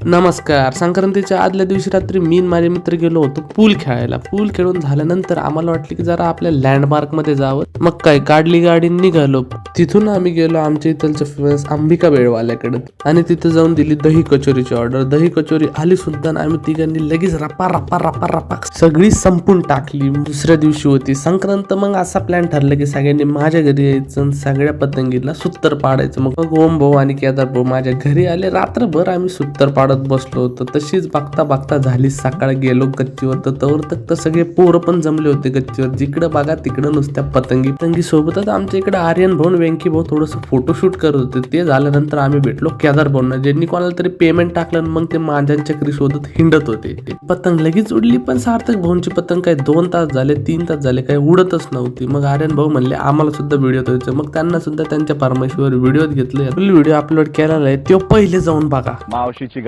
नमस्कार. संक्रांतीच्या आदल्या दिवशी रात्री मी आणि माझे मित्र गेलो होतो पूल खेळायला. पूल खेळून झाल्यानंतर आम्हाला वाटलं की जरा आपल्या लँडमार्क मध्ये जावं. मग काय काढली गाडी निघालो. तिथून आम्ही गेलो आमच्या इथलच्या फेमस अंबिका बेळवाल्याकडे आणि तिथे जाऊन दिली दही कचोरीची ऑर्डर. दही कचोरी आली सुद्धा आणि आम्ही तिघांनी लगेच रपा रपा रपा रपा सगळी संपून टाकली. दुसऱ्या दिवशी होती संक्रांत. मग असा प्लॅन ठरला की सगळ्यांनी माझ्या घरी यायचं आणि सगळ्या पतंगीला सुत्तर पाडायचं. मग ओम भाऊ आणि केदार भाऊ माझ्या घरी आले. रात्रभर आम्ही सुत्तर पाडत बसलो होतो. तशीच बघता बघता झाली सकाळ. गेलो गच्चीवर तर सगळे पोरं पण जमले होते गच्चीवर. जिकडे बघा तिकडे नुसत्या पतंगी सोबतच आमच्या इकडे आर्यन भाऊ वेंकी भाऊ थोडस फोटोशूट करत होते. ते झाल्यानंतर आम्ही भेटलो केदार भाऊंना, ज्यांनी कोणाला तरी पेमेंट टाकलं. मग ते माझ्या चक्री शोधत हिंडत होते. पतंग लगेच उडली. पण सार्थक भाऊंची पतंग काय 2 तास झाले 3 तास झाले काय उडतच नव्हती. मग आर्यन भाऊ म्हणले आम्हाला सुद्धा व्हिडिओ द्यायचं. मग त्यांना सुद्धा त्यांच्या परमेश्वर व्हिडिओ घेतले. व्हिडिओ अपलोड केलेला आहे तो पहिले जाऊन बघा. मावशीची